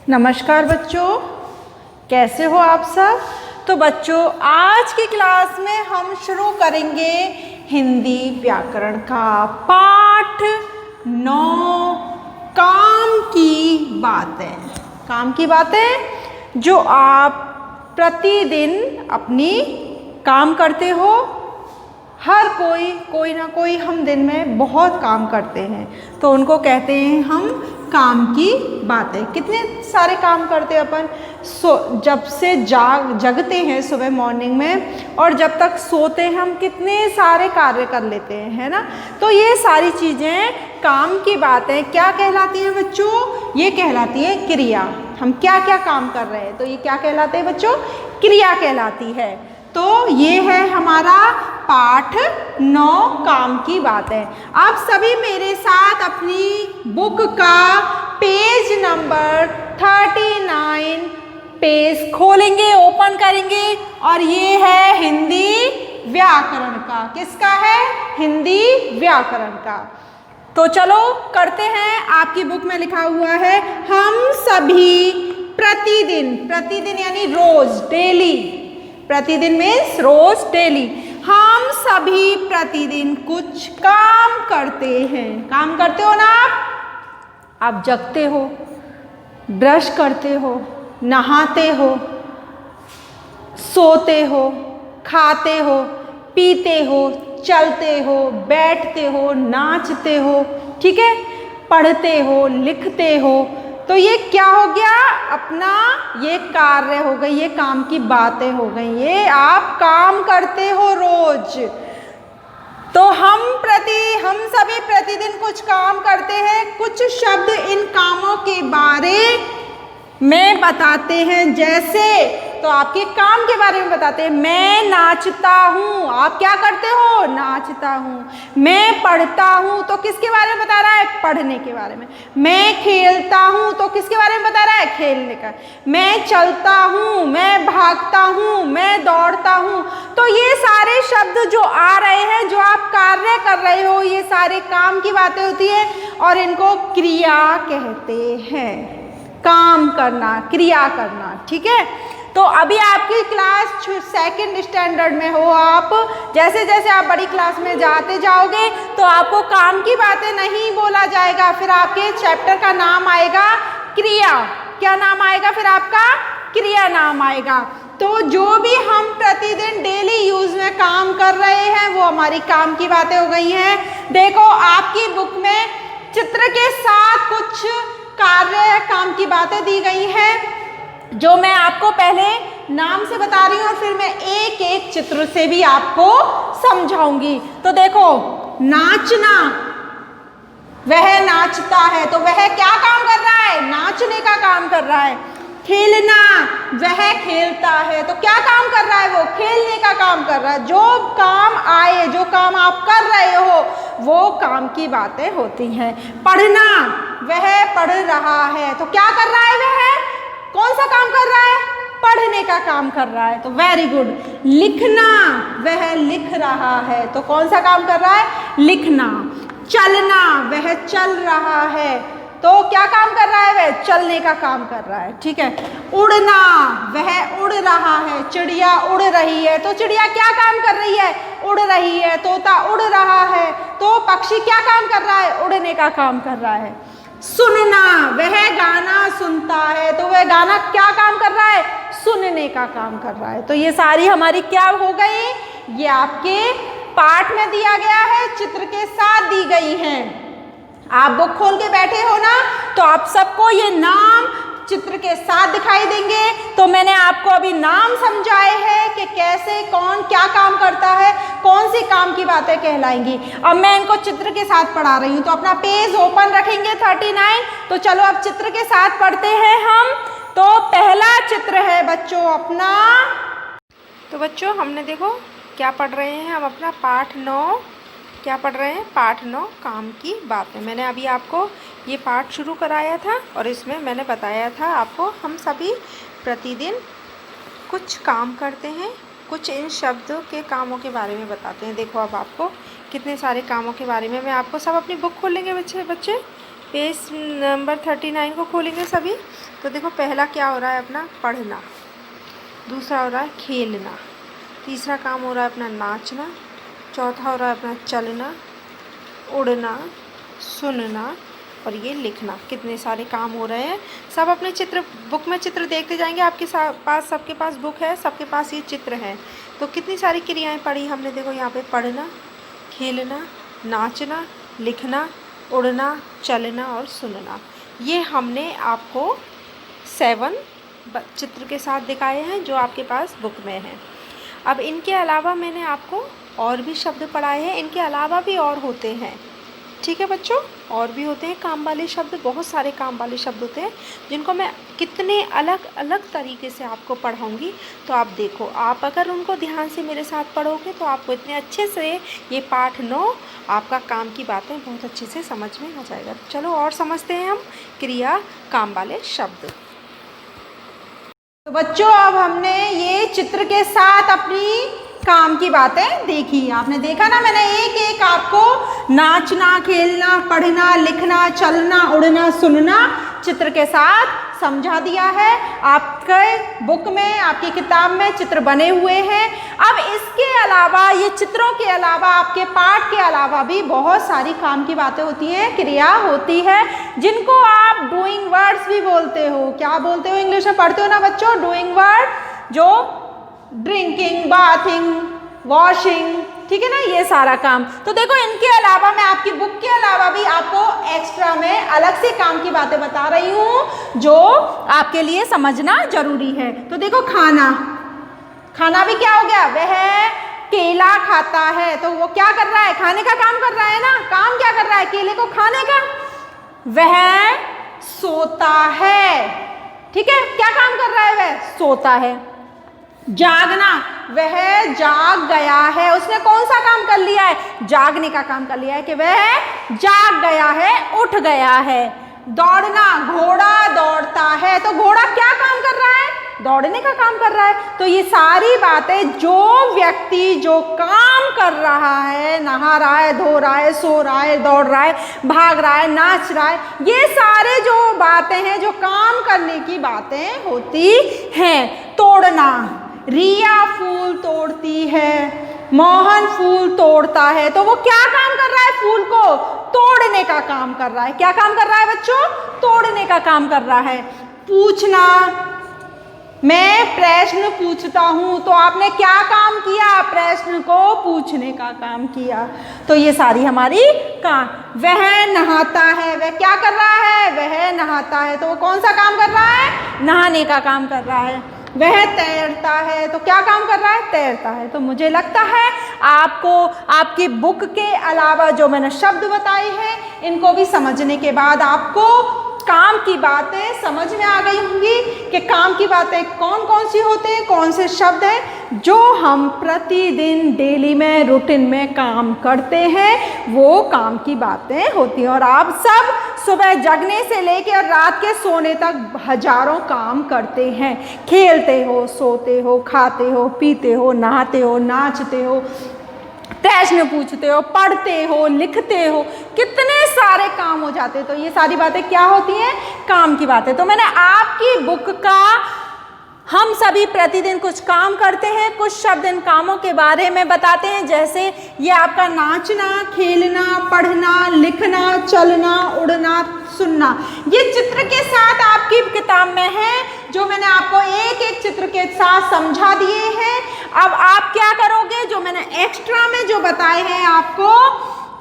नमस्कार बच्चों, कैसे हो आप सब। तो बच्चों, आज की क्लास में हम शुरू करेंगे हिंदी व्याकरण का पाठ 9 काम की बातें। काम की बातें जो आप प्रतिदिन अपनी काम करते हो। हर कोई ना कोई हम दिन में बहुत काम करते हैं, तो उनको कहते हैं हम काम की बातें। कितने सारे काम करते हैं अपन। जब से जगते हैं सुबह मॉर्निंग में और जब तक सोते हैं हम कितने सारे कार्य कर लेते हैं, है ना। तो ये सारी चीज़ें काम की बातें क्या कहलाती हैं बच्चों? ये कहलाती है क्रिया। हम क्या क्या काम कर रहे हैं, तो ये क्या कहलाते हैं बच्चों? क्रिया कहलाती है। तो ये है हमारा पाठ 9 काम की बातें। आप सभी मेरे साथ अपनी बुक का पेज नंबर 39 पेज खोलेंगे, ओपन करेंगे, और ये है हिंदी व्याकरण का। किसका है? हिंदी व्याकरण का। तो चलो करते हैं। आपकी बुक में लिखा हुआ है हम सभी प्रतिदिन, प्रतिदिन यानी रोज, डेली। प्रतिदिन मीन्स रोज, डेली। हम सभी प्रतिदिन कुछ काम करते हैं। काम करते हो ना आप जगते हो, ब्रश करते हो, नहाते हो, सोते हो, खाते हो, पीते हो, चलते हो, बैठते हो, नाचते हो, ठीक है, पढ़ते हो, लिखते हो। तो ये क्या हो गया? अपना ये कार्य हो गई, ये काम की बातें हो गई। ये आप काम करते हो रोज। तो हम सभी प्रतिदिन कुछ काम करते हैं। कुछ शब्द इन कामों के बारे में बताते हैं। जैसे, तो आपके काम के बारे में बताते हैं। मैं नाचता हूँ। आप क्या करते हो? नाचता हूँ। मैं पढ़ता हूँ, तो किसके बारे में बता रहा है? पढ़ने के बारे में। मैं खेलता हूँ, तो किसके बारे में बता रहा है? खेलने का। मैं चलता हूँ, मैं भागता हूँ, मैं दौड़ता हूँ। तो ये सारे शब्द जो आ रहे हैं, जो आप कार्य कर रहे हो, ये सारे काम की बातें होती है और इनको क्रिया कहते हैं। काम करना, क्रिया करना, ठीक है। तो अभी आपकी क्लास 2nd स्टैंडर्ड में हो आप। जैसे जैसे आप बड़ी क्लास में जाते जाओगे तो आपको काम की बातें नहीं बोला जाएगा। फिर आपके चैप्टर का नाम आएगा क्रिया। क्या नाम आएगा फिर आपका? क्रिया नाम आएगा। तो जो भी हम प्रतिदिन डेली यूज में काम कर रहे हैं वो हमारी काम की बातें हो गई हैं। देखो, आपकी बुक में चित्र के साथ कुछ कार्य, काम की बातें दी गई हैं, जो मैं आपको पहले नाम से बता रही हूँ और फिर मैं एक एक चित्र से भी आपको समझाऊंगी। तो देखो, नाचना, वह नाचता है, तो वह क्या काम कर रहा है? नाचने का काम कर रहा है। खेलना, वह खेलता है, तो क्या काम कर रहा है? वो खेलने का काम कर रहा है। जो काम आए, जो काम आप कर रहे हो, वो काम की बातें होती हैं। पढ़ना, वह पढ़ रहा है, तो क्या कर रहा है? वह कौन सा काम कर रहा है? पढ़ने का काम कर रहा है, तो वेरी गुड। लिखना, वह लिख रहा है, तो कौन सा काम कर रहा है? लिखना। चलना, वह चल रहा है, तो क्या काम कर रहा है? वह चलने का काम कर रहा है, ठीक है। उड़ना, वह उड़ रहा है। चिड़िया उड़ रही है, तो चिड़िया क्या काम कर रही है? उड़ रही है। तोता उड़ रहा है, तो पक्षी क्या काम कर रहा है? उड़ने का काम कर रहा है। सुनना, वह गाना सुनता है, तो वह गाना क्या काम कर रहा है? सुनने का काम कर रहा है। तो ये सारी हमारी क्या हो गई? ये आपके पाठ में दिया गया है, चित्र के साथ दी गई हैं। आप बुक खोल के बैठे हो ना, तो आप सबको ये नाम चित्र के साथ दिखाई देंगे। तो मैंने आपको अभी नाम समझाए हैं कि कैसे, कौन क्या काम करता है, कौन सी काम की बातें कहलाएंगी। अब मैं इनको चित्र के साथ पढ़ा रही हूँ। तो अपना पेज ओपन रखेंगे 39। तो चलो अब चित्र के साथ पढ़ते हैं हम। तो पहला चित्र है बच्चों अपना। तो बच्चों, हमने देखो क्या पढ़ रहे हैं हम? अपना पाठ 9 क्या पढ़ रहे हैं? पाठ 9 काम की बातें। मैंने अभी आपको ये पाठ शुरू कराया था और इसमें मैंने बताया था आपको हम सभी प्रतिदिन कुछ काम करते हैं। कुछ इन शब्दों के कामों के बारे में बताते हैं। देखो, अब आपको कितने सारे कामों के बारे में मैं आपको सब अपनी बुक खोलेंगे बच्चे पेज नंबर 39 को खोलेंगे सभी। तो देखो पहला क्या हो रहा है अपना पढ़ना, दूसरा हो रहा है खेलना, तीसरा काम हो रहा है अपना नाचना, चौथा हो रहा है अपना चलना, उड़ना, सुनना और ये लिखना। कितने सारे काम हो रहे हैं। सब अपने चित्र बुक में चित्र देखते जाएंगे। आपके पास सबके पास बुक है, सबके पास ये चित्र हैं। तो कितनी सारी क्रियाएं पढ़ी हमने। देखो यहाँ पे पढ़ना, खेलना, नाचना, लिखना, उड़ना, चलना और सुनना, ये हमने आपको 7 चित्र के साथ दिखाए हैं जो आपके पास बुक में हैं। अब इनके अलावा मैंने आपको और भी शब्द पढ़ाए हैं। इनके अलावा भी और होते हैं, ठीक है बच्चों, और भी होते हैं काम वाले शब्द। बहुत सारे काम वाले शब्द होते हैं जिनको मैं कितने अलग अलग तरीके से आपको पढ़ाऊँगी। तो आप देखो, आप अगर उनको ध्यान से मेरे साथ पढ़ोगे तो आपको इतने अच्छे से ये पाठ 9 आपका काम की बातें बहुत अच्छे से समझ में आ जाएगा। चलो और समझते हैं हम क्रिया काम वाले शब्द। तो बच्चों अब हमने ये चित्र के साथ अपनी काम की बातें देखी। आपने देखा ना, मैंने एक एक आपको नाचना, खेलना, पढ़ना, लिखना, चलना, उड़ना, सुनना चित्र के साथ समझा दिया है। आपके बुक में, आपकी किताब में चित्र बने हुए हैं। अब इसके अलावा, ये चित्रों के अलावा, आपके पाठ के अलावा भी बहुत सारी काम की बातें होती हैं, क्रिया होती है, जिनको आप डूइंग वर्ड्स भी बोलते हो। क्या बोलते हो? इंग्लिश में पढ़ते हो ना बच्चों, डूइंग वर्ड, जो ड्रिंकिंग, बाथिंग, वॉशिंग, ठीक है ना, ये सारा काम। तो देखो इनके अलावा मैं आपकी बुक के अलावा भी आपको एक्स्ट्रा में अलग से काम की बातें बता रही हूँ जो आपके लिए समझना जरूरी है। तो देखो खाना, खाना भी क्या हो गया, वह केला खाता है। तो वो क्या कर रहा है? खाने का काम कर रहा है ना। काम क्या कर रहा है केले को खाने का? वह सोता है, ठीक है। क्या काम कर रहा है? वह सोता है। जागना, वह जाग गया है। उसने कौन सा काम कर लिया है? जागने का काम कर लिया है कि वह जाग गया है, उठ गया है। दौड़ना, घोड़ा दौड़ता है। तो घोड़ा क्या काम कर रहा है? दौड़ने का काम कर रहा है। तो ये सारी बातें, जो व्यक्ति जो काम कर रहा है, नहा रहा है, धो रहा है, सो रहा है, दौड़ रहा है, भाग रहा है, नाच रहा है, ये सारे जो बातें हैं, जो काम करने की बातें होती हैं। तोड़ना, रिया फूल तोड़ती है, मोहन फूल तोड़ता है। तो वो क्या काम कर रहा है? फूल को तोड़ने का काम कर रहा है। क्या काम कर रहा है बच्चों? तोड़ने का काम कर रहा है। पूछना, मैं प्रश्न पूछता हूँ। तो आपने क्या काम किया? प्रश्न को पूछने का काम किया। तो ये सारी हमारी काम। वह नहाता है, वह क्या कर रहा है? वह नहाता है। तो वो कौन सा काम कर रहा है? नहाने का काम कर रहा है। वह तैरता है। तो क्या काम कर रहा है? तैरता है। तो मुझे लगता है आपको आपकी बुक के अलावा जो मैंने शब्द बताए हैं, इनको भी समझने के बाद आपको काम की बातें समझ में आ गई होंगी कि काम की बातें कौन कौन सी होते हैं, कौन से शब्द हैं जो हम प्रतिदिन डेली में रूटीन में काम करते हैं, वो काम की बातें होती हैं। और आप सब सुबह जगने से लेकर रात के सोने तक हजारों काम करते हैं। खेलते हो, सोते हो, खाते हो, पीते हो, नहाते हो, नाचते हो, प्रश्न पूछते हो, पढ़ते हो, लिखते हो, कितने सारे काम हो जाते हैं। तो ये सारी बातें क्या होती हैं? काम की बातें। तो मैंने आपकी बुक का, हम सभी प्रतिदिन कुछ काम करते हैं, कुछ शब्द इन कामों के बारे में बताते हैं। जैसे ये आपका नाचना, खेलना, पढ़ना, लिखना, चलना, उड़ना, सुनना, ये चित्र के साथ आपकी किताब में है, जो मैंने आपको एक एक चित्र के साथ समझा दिए हैं। अब आप क्या करोगे? जो मैंने एक्स्ट्रा में जो बताए हैं आपको,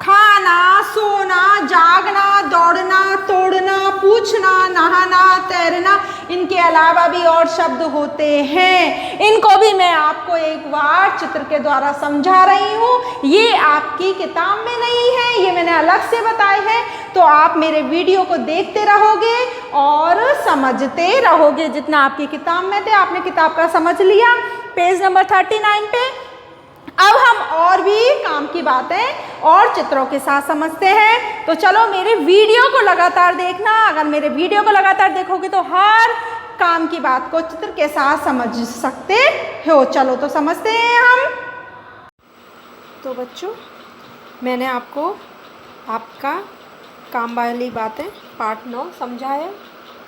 खाना, सोना, जागना, दौड़ना, तोड़ना, पूछना, नहाना, तैरना, इनके अलावा भी और शब्द होते हैं। इनको भी मैं आपको एक बार चित्र के द्वारा समझा रही हूँ। ये आपकी किताब में नहीं है, ये मैंने अलग से बताए हैं। तो आप मेरे वीडियो को देखते रहोगे और समझते रहोगे। जितना आपकी किताब में थे, आपने किताब का समझ लिया। पेज नंबर 39 पे अब हम और भी काम की बातें और चित्रों के साथ समझते हैं। तो चलो मेरे वीडियो को लगातार देखना। अगर मेरे वीडियो को लगातार देखोगे तो हर काम की बात को चित्र के साथ समझ सकते हो। चलो तो समझते हैं हम। तो बच्चों, मैंने आपको आपका काम वाली बातें पार्ट 9 समझाया।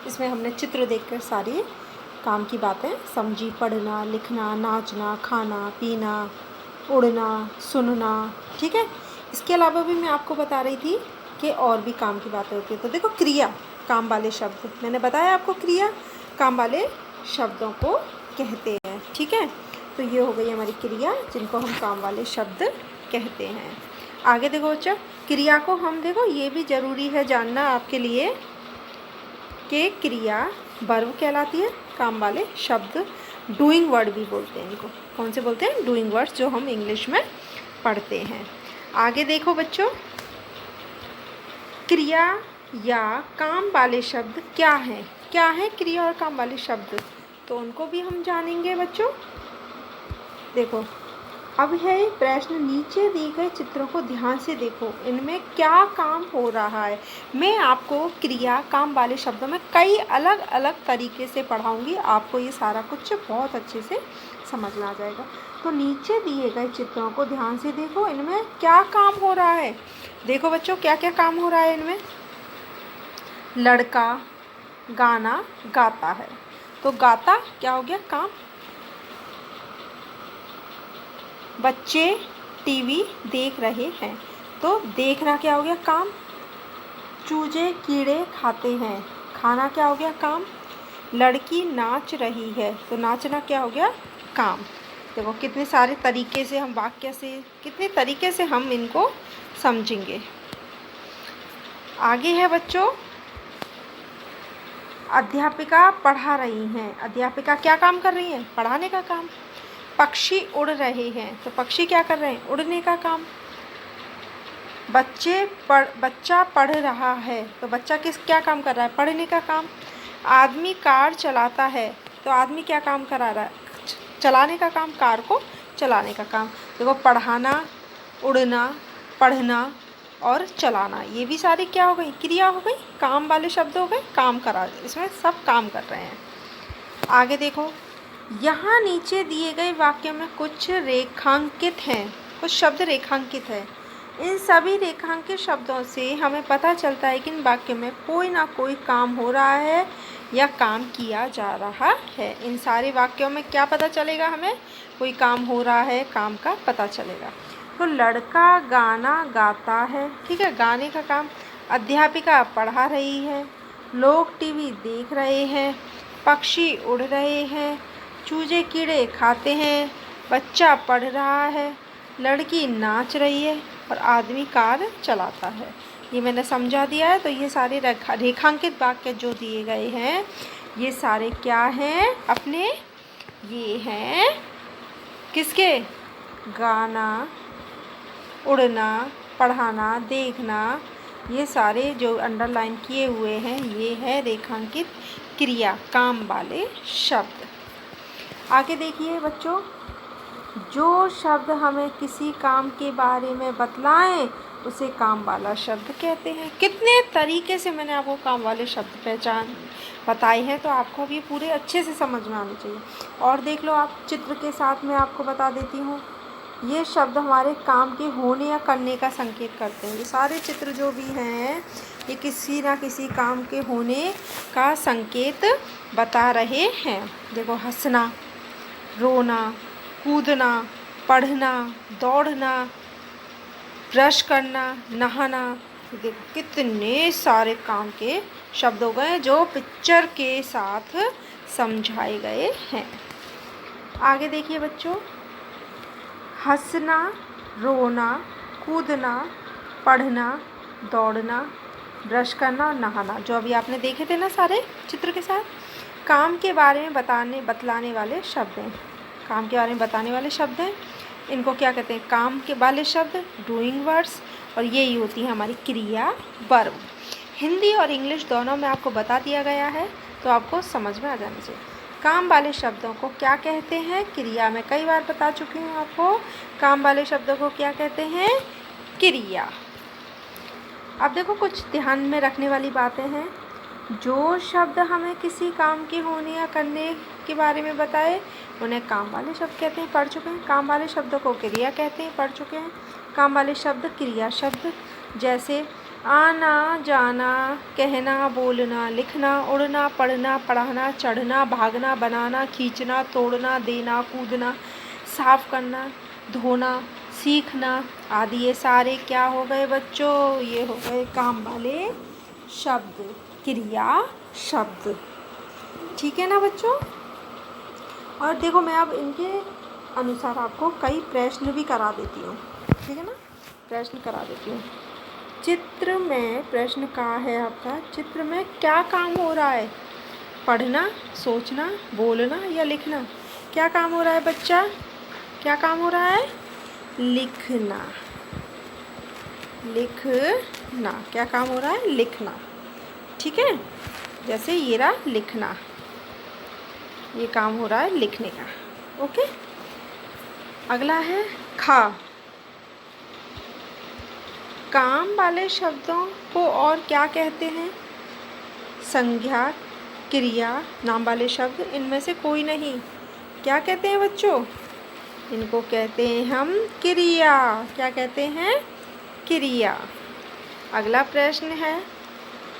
इसमें हमने चित्र देखकर सारी काम की बातें समझी। पढ़ना, लिखना, नाचना, खाना, पीना, उड़ना, सुनना, ठीक है। इसके अलावा भी मैं आपको बता रही थी कि और भी काम की बातें होती है। तो देखो क्रिया, काम वाले शब्द, मैंने बताया आपको क्रिया काम वाले शब्दों को कहते हैं, ठीक है। तो ये हो गई हमारी क्रिया जिनको हम काम वाले शब्द कहते हैं। आगे देखो बच्चा, क्रिया को हम देखो ये भी ज़रूरी है जानना आपके लिए कि क्रिया वर्ब कहलाती है। काम वाले शब्द डूइंग वर्ड भी बोलते हैं इनको। कौन से बोलते हैं? डूइंग वर्ड्स, जो हम इंग्लिश में पढ़ते हैं। आगे देखो बच्चों, क्रिया या काम वाले शब्द क्या हैं? क्या है क्रिया और काम वाले शब्द? तो उनको भी हम जानेंगे बच्चों। देखो, अब है प्रश्न, नीचे दिए गए चित्रों को ध्यान से देखो, इनमें क्या काम हो रहा है। मैं आपको क्रिया काम वाले शब्दों में कई अलग अलग तरीके से पढ़ाऊंगी, आपको ये सारा कुछ बहुत अच्छे से समझ में आ जाएगा। तो नीचे दिए गए चित्रों को ध्यान से देखो, इनमें क्या काम हो रहा है। देखो बच्चों, क्या क्या काम हो रहा है इनमें। लड़का गाना गाता है, तो गाता क्या हो गया? काम। बच्चे टीवी देख रहे हैं, तो देखना क्या हो गया? काम। चूजे कीड़े खाते हैं, खाना क्या हो गया? काम। लड़की नाच रही है, तो नाचना क्या हो गया? काम। देखो कितने सारे तरीके से हम वाक्य से, कितने तरीके से हम इनको समझेंगे। आगे है बच्चों, अध्यापिका पढ़ा रही हैं। अध्यापिका क्या काम कर रही हैं? पढ़ाने का काम। पक्षी उड़ रहे हैं, तो पक्षी क्या कर रहे हैं? उड़ने का काम। बच्चा पढ़ रहा है, तो बच्चा क्या काम कर रहा है? पढ़ने का काम। आदमी कार चलाता है, तो आदमी क्या काम करा रहा है? चलाने का काम, कार को चलाने का काम। देखो, पढ़ाना, उड़ना, पढ़ना और चलाना, ये भी सारी क्या हो गई? क्रिया हो गई, काम वाले शब्द हो गए, काम करा, इसमें सब काम कर रहे हैं। आगे देखो, यहाँ नीचे दिए गए वाक्य में कुछ रेखांकित हैं, कुछ शब्द रेखांकित है। इन सभी रेखांकित शब्दों से हमें पता चलता है कि इन वाक्य में कोई ना कोई काम हो रहा है या काम किया जा रहा है। इन सारे वाक्यों में क्या पता चलेगा हमें? कोई काम हो रहा है, काम का पता चलेगा। तो लड़का गाना गाता है, ठीक है, गाने का काम। अध्यापिका पढ़ा रही है, लोग टीवी देख रहे हैं, पक्षी उड़ रहे हैं, चूजे कीड़े खाते हैं, बच्चा पढ़ रहा है, लड़की नाच रही है और आदमी कार चलाता है। ये मैंने समझा दिया है। तो ये सारे रेखांकित वाक्य जो दिए गए हैं, ये सारे क्या हैं अपने? ये हैं किसके? गाना, उड़ना, पढ़ाना, देखना, ये सारे जो अंडरलाइन किए हुए हैं, ये है रेखांकित क्रिया, काम वाले शब्द। आगे देखिए बच्चों, जो शब्द हमें किसी काम के बारे में बतलाएं उसे काम वाला शब्द कहते हैं। कितने तरीके से मैंने आपको काम वाले शब्द पहचान बताए हैं, तो आपको भी पूरे अच्छे से समझ में आने चाहिए। और देख लो, आप चित्र के साथ में आपको बता देती हूँ, ये शब्द हमारे काम के होने या करने का संकेत करते हैं। ये सारे चित्र जो भी हैं, ये किसी ना किसी काम के होने का संकेत बता रहे हैं। देखो, हंसना, रोना, कूदना, पढ़ना, दौड़ना, ब्रश करना, नहाना, देखो कितने सारे काम के शब्द हो गए जो पिक्चर के साथ समझाए गए हैं। आगे देखिए बच्चों, हंसना, रोना, कूदना, पढ़ना, दौड़ना, ब्रश करना, नहाना, जो अभी आपने देखे थे ना सारे चित्र के साथ, काम के बारे में बतलाने वाले शब्द हैं। काम के बारे में बताने वाले शब्द हैं, इनको क्या कहते हैं? काम के वाले शब्द, डूइंग वर्ड्स। और यही होती है हमारी क्रिया, वर्ब। हिंदी और इंग्लिश दोनों में आपको बता दिया गया है, तो आपको समझ में आ जाना चाहिए। काम वाले शब्दों को क्या कहते हैं? क्रिया में कई बार बता चुकी हूँ आपको, काम वाले शब्दों को क्या कहते हैं? क्रिया। अब देखो, कुछ ध्यान में रखने वाली बातें हैं। जो शब्द हमें किसी काम के होने या करने के बारे में बताए उन्हें काम वाले शब्द कहते हैं, पढ़ चुके हैं। काम वाले शब्दों को क्रिया कहते हैं, पढ़ चुके हैं। काम वाले शब्द क्रिया शब्द, जैसे आना जाना, कहना बोलना, लिखना उड़ना, पढ़ना पढ़ाना, चढ़ना भागना, बनाना खींचना, तोड़ना देना कूदना, साफ करना धोना, सीखना आदि ये सारे क्या हो गए बच्चों? ये हो गए काम वाले शब्द, क्रिया शब्द। ठीक है ना बच्चों? और देखो मैं अब इनके अनुसार आपको कई प्रश्न भी करा देती हूँ। ठीक है ना? प्रश्न करा देती हूँ। चित्र में प्रश्न कहाँ है आपका? चित्र में क्या काम हो रहा है? पढ़ना, सोचना, बोलना या लिखना? क्या काम हो रहा है बच्चा? क्या काम हो रहा है? लिखना। लिखना। क्या काम हो रहा है? लिखना। ठीक है? जैसे ये रहा लिखना, ये काम हो रहा है लिखने का। ओके, अगला है खा। काम वाले शब्दों को और क्या कहते हैं? संज्ञा, क्रिया, नाम वाले शब्द, इनमें से कोई नहीं। क्या कहते हैं बच्चों? इनको कहते हैं हम क्रिया। क्या कहते हैं? क्रिया। अगला प्रश्न है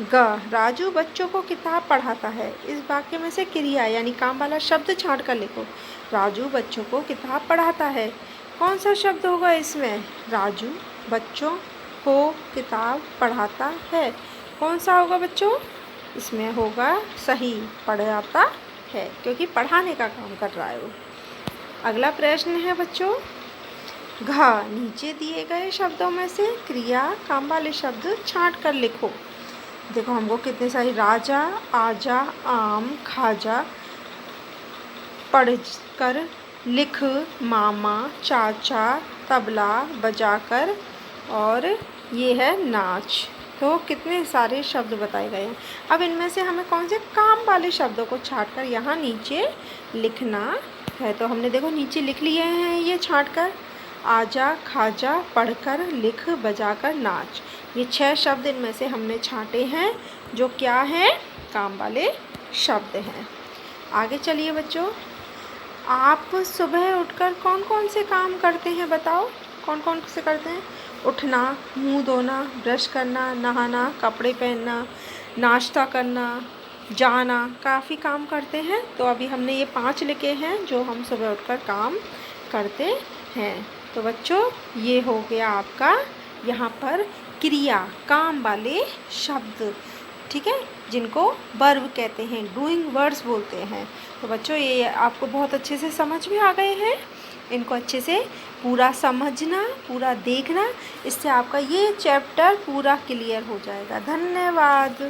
ग। राजू बच्चों को किताब पढ़ाता है। इस वाक्य में से क्रिया यानी काम वाला शब्द छांट कर लिखो। राजू बच्चों को किताब पढ़ाता है। कौन सा शब्द होगा इसमें? राजू बच्चों को किताब पढ़ाता है। कौन सा होगा बच्चों? इसमें होगा सही, पढ़ाता है, क्योंकि पढ़ाने का काम कर रहा है वो। अगला प्रश्न है बच्चों घ। नीचे दिए गए शब्दों में से क्रिया काम वाले शब्द छांट कर लिखो। देखो हमको कितने सारी राजा, आजा, आम, खाजा, पढ़कर, लिख, मामा, चाचा, तबला, बजाकर और ये है नाच। तो कितने सारे शब्द बताए गए हैं। अब इनमें से हमें कौन से काम वाले शब्दों को छांट कर यहाँ नीचे लिखना है। तो हमने देखो नीचे लिख लिए हैं ये छांट कर, आजा, खाजा, पढ़कर, लिख, बजाकर, नाच। ये 6 शब्द इनमें से हमने छांटे हैं जो क्या हैं? काम वाले शब्द हैं। आगे चलिए बच्चों, आप सुबह उठकर कौन कौन से काम करते हैं बताओ? कौन कौन से करते हैं? उठना, मुंह धोना, ब्रश करना, नहाना, कपड़े पहनना, नाश्ता करना, जाना, काफ़ी काम करते हैं। तो अभी हमने ये 5 लिखे हैं जो हम सुबह उठकर काम करते हैं। तो बच्चों ये हो गया आपका यहाँ पर क्रिया, काम वाले शब्द। ठीक है, जिनको वर्ब कहते हैं, डूइंग वर्ड्स बोलते हैं। तो बच्चों ये आपको बहुत अच्छे से समझ में आ गए हैं। इनको अच्छे से पूरा समझना, पूरा देखना, इससे आपका ये चैप्टर पूरा क्लियर हो जाएगा। धन्यवाद।